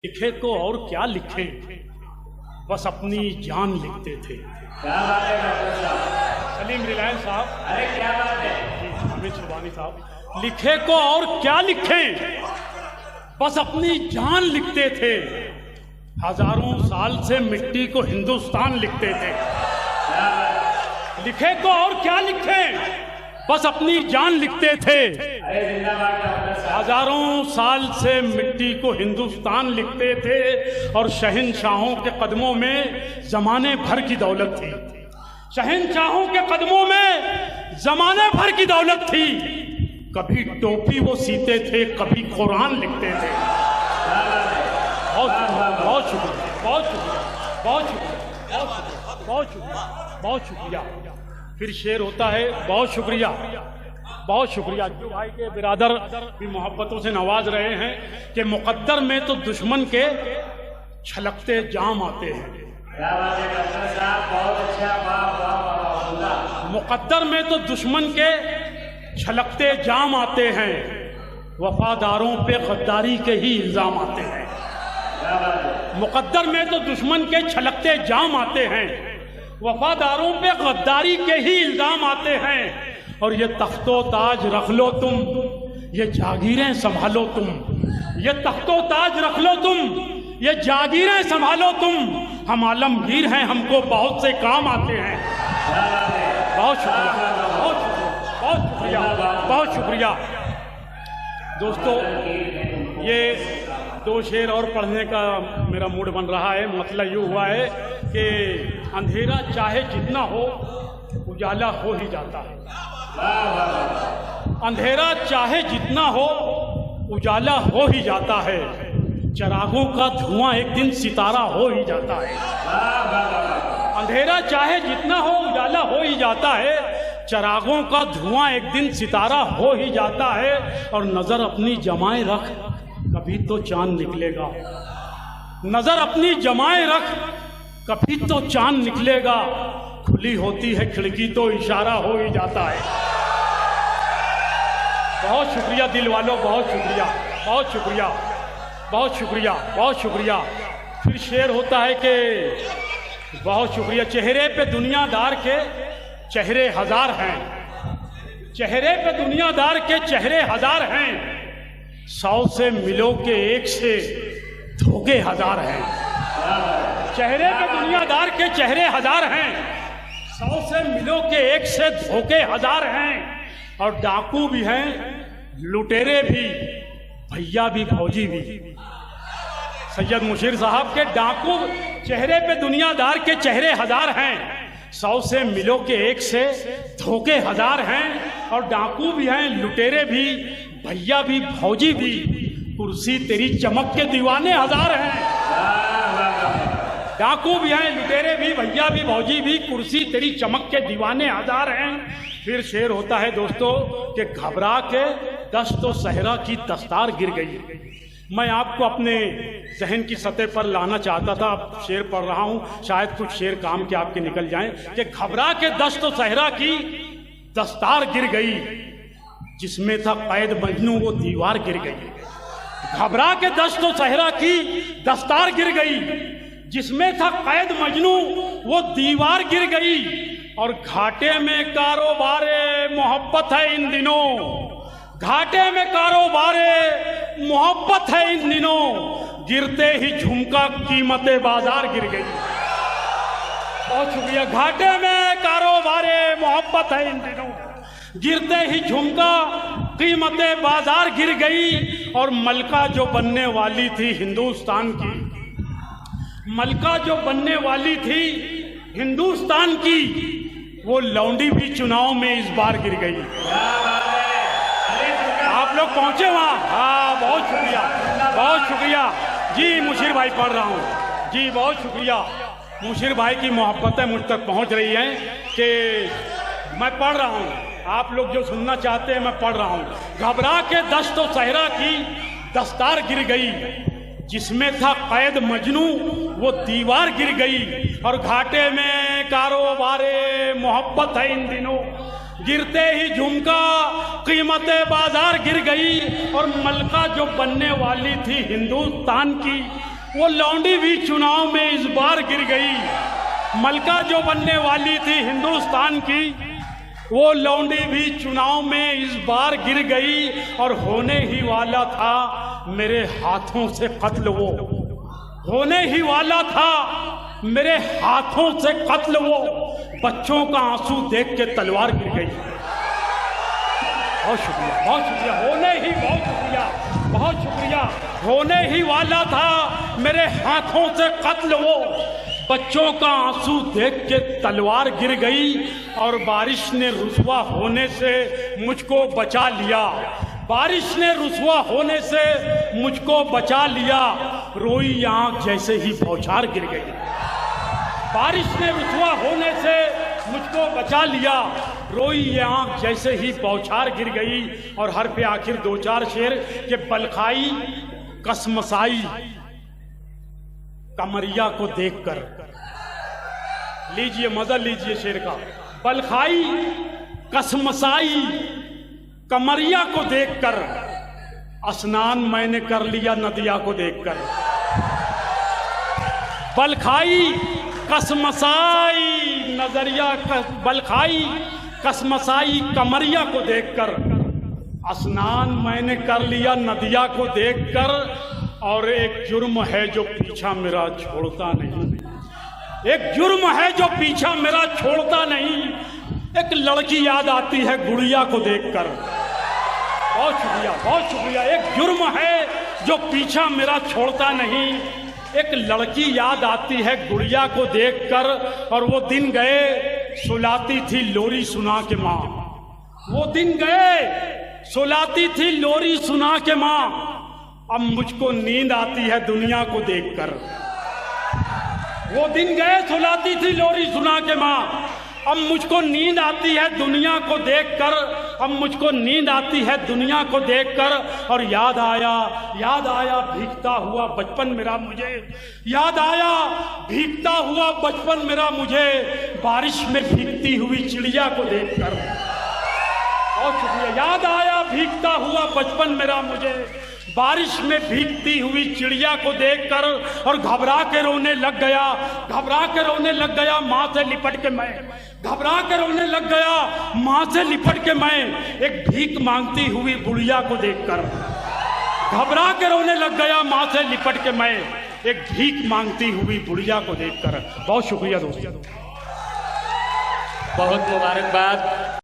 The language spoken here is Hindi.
लिखे को और क्या लिखे, बस अपनी जान लिखते थे। क्या बात है डॉक्टर साहब? सलीम रिलायंस साहब, अरे क्या बात है? जी हामिद सुबानी साहब, लिखे को और क्या लिखे, बस अपनी जान लिखते थे। हजारों साल से मिट्टी को हिंदुस्तान लिखते थे। लिखे को और क्या लिखे, बस अपनी जान लिखते थे। अरे जिंदाबाद डॉक्टर साहब। हजारों साल से मिट्टी को हिंदुस्तान लिखते थे और शहंशाहों के कदमों में जमाने भर की दौलत थी। शहंशाहों के कदमों में जमाने भर की दौलत थी। कभी टोपी वो सीते थे, कभी कुरान लिखते थे। बहुत बहुत शुक्रिया, बहुत शुक्रिया, बहुत शुक्रिया, बहुत शुक्रिया, बहुत शुक्रिया। फिर शेर होता है, बहुत शुक्रिया, बहुत शुक्रिया। जो भाई के बिरादर भी मोहब्बतों से नवाज रहे हैं कि मुकद्दर में तो दुश्मन के छलकते जाम आते हैं। क्या बात है डॉक्टर साहब? बहुत अच्छा, वाह वाह वाह वाह। मुकद्दर में तो दुश्मन के छलकते जाम आते हैं, वफादारों पे गद्दारी के ही इल्जाम आते हैं। मुकद्दर में तो दुश्मन के छलकते जाम आते हैं, वफादारों पे गद्दारी के ही इल्जाम आते हैं। और ये तख्तो ताज रख लो तुम, ये जागीरें संभालो तुम, ये तख्तो ताज रख लो तुम, ये जागीरें संभालो तुम। हम आलमगीर हैं, हमको बहुत से काम आते हैं। बहुत शुक्रिया, बहुत शुक्रिया, बहुत शुक्रिया, बहुत शुक्रिया। दोस्तों, ये दो शेर और पढ़ने का मेरा मूड बन रहा है। मतलब यूँ हुआ है कि अंधेरा चाहे जितना हो उजाला हो ही जाता है। अंधेरा चाहे जितना हो उजाला हो ही जाता है। चिरागों का धुआं एक दिन सितारा हो ही जाता है। अंधेरा चाहे जितना हो उजाला हो ही जाता है। चिरागों का धुआं एक दिन सितारा हो ही जाता है। और नजर अपनी जमाए रख, कभी तो चांद निकलेगा। नजर अपनी जमाए रख, कभी तो चांद निकलेगा। खुली होती है खिड़की तो इशारा हो ही जाता है। बहुत शुक्रिया दिल वालों, बहुत शुक्रिया, बहुत शुक्रिया, बहुत शुक्रिया, बहुत शुक्रिया। फिर शेर होता है कि बहुत शुक्रिया। चेहरे पे दुनियादार के चेहरे हजार हैं, चेहरे पे दुनियादार के चेहरे हजार हैं। 100 से मिलो के एक से धोखे हजार हैं। चेहरे पे दुनियादार के चेहरे हजार हैं, 100 से मिलो के एक से धोखे हजार हैं। और डाकू भी हैं, लुटेरे भी, भैया भी, फौजी भी। सैयद मुशीर साहब के डाकू चेहरे पे दुनियादार के चेहरे हजार हैं, 100 से मिलो के एक से धोखे हजार हैं। और डाकू भी हैं, लुटेरे भी, भैया भी, फौजी भी। कुर्सी तेरी चमक के दीवाने हजार हैं। डाकू भी हैं, लुटेरे भी, भैया भी, फौजी भी। कुर्सी तेरी चमक के दीवाने हजार हैं। फिर शेर होता है दोस्तों कि घबरा के दस्त व सहरा की दस्तार गिर गई। मैं आपको अपने जहन की सतह पर लाना चाहता था। अब शेर पढ़ रहा हूँ, शायद कुछ शेर काम के आपके निकल जाएं। कि घबरा के दस्त व सहरा की दस्तार गिर गई, जिसमें था कैद मजनू वो दीवार गिर गई। घबरा के दस्त व सहरा की दस्तार गिर गई, जिसमें था कैद मजनू वो दीवार गिर गई। और घाटे में कारोबारे मोहब्बत है इन दिनों, घाटे में कारोबारे मोहब्बत है इन दिनों। गिरते ही झुमका कीमतें बाजार गिर गई। बहुत शुक्रिया। घाटे में कारोबारे मोहब्बत है इन दिनों, गिरते ही झुमका कीमतें बाजार गिर गई। और मलका जो बनने वाली थी हिंदुस्तान की, मलका जो बनने वाली थी हिंदुस्तान की, वो लौंडी भी चुनाव में इस बार गिर गई। आप लोग पहुंचे वहां? हाँ, बहुत शुक्रिया, बहुत शुक्रिया जी। मुशीर भाई पढ़ रहा हूँ जी, बहुत शुक्रिया। मुशीर भाई की मोहब्बतें मुझ तक पहुंच रही हैं कि मैं पढ़ रहा हूँ। आप लोग जो सुनना चाहते हैं मैं पढ़ रहा हूँ। घबरा के दस्त व सहरा की दस्तार गिर गई, जिसमें था कैद मजनू वो दीवार गिर गई। और घाटे में कारोबारे मोहब्बत है इन दिनों, गिरते ही झुमका कीमतें बाजार गिर गई। और मलका जो बनने वाली थी हिंदुस्तान की, वो लौंडी भी चुनाव में इस बार गिर गई। मलका जो बनने वाली थी हिंदुस्तान की, वो लौंडी भी चुनाव में इस बार गिर गई और होने ही वाला था मेरे हाथों से कत्ल। वो होने ही वाला था मेरे हाथों से कत्ल। वो बच्चों का आंसू देख के तलवार गिर गई। बहुत शुक्रिया, बहुत शुक्रिया। बहुत शुक्रिया। होने ही वाला था मेरे हाथों से कत्ल। वो बच्चों का आंसू देख के तलवार गिर गई और बारिश ने रुसवा होने से मुझको बचा लिया। बारिश ने रुसवा होने से मुझको बचा लिया। रोई आंख जैसे ही बौछार गिर गई। बारिश ने रुसवा होने से मुझको बचा लिया। रोई ये आंख जैसे ही बौछार गिर गई। और हर पे आखिर दो चार शेर के बलखाई कसमसाई कमरिया को देखकर। लीजिए मजा लीजिए शेर का। बलखाई कसमसाई कमरिया को देखकर, स्नान मैंने कर लिया नदिया को देखकर। बलखाई कसमसाई नजरिया बलखाई कसमसाई कमरिया को देखकर, स्नान मैंने कर लिया नदिया को देखकर। और एक जुर्म है जो पीछा मेरा छोड़ता नहीं। एक जुर्म है जो पीछा मेरा छोड़ता नहीं। एक लड़की याद आती है गुड़िया को देखकर। बहुत शुक्रिया, बहुत शुक्रिया। एक जुर्म है जो पीछा मेरा छोड़ता नहीं। एक लड़की याद आती है गुड़िया को देखकर। और वो दिन गए सुलाती थी लोरी सुना के माँ। वो दिन गए सुलाती थी लोरी सुना के माँ। अब मुझको नींद आती है दुनिया को देखकर। वो दिन गए सुलाती थी लोरी सुना के माँ। अब मुझको नींद आती है दुनिया को देखकर। अब मुझको नींद आती है दुनिया को देखकर। और याद आया भीगता हुआ बचपन मेरा मुझे। याद आया भीगता हुआ बचपन मेरा मुझे, बारिश में भीगती हुई चिड़िया को देखकर। बहुत शुक्रिया। याद आया भीगता हुआ बचपन मेरा मुझे, बारिश में भीगती हुई चिड़िया को देखकर। और घबरा के रोने लग गया, घबरा के रोने लग गया माँ से लिपट के मैं। घबरा के रोने लग गया माँ से लिपट के मैं, एक भीख मांगती हुई बुढ़िया को देखकर। घबरा के रोने लग गया माँ से लिपट के मैं, एक भीख मांगती हुई बुढ़िया को देखकर। बहुत शुक्रिया दोस्तों। बहुत मुबारकबाद।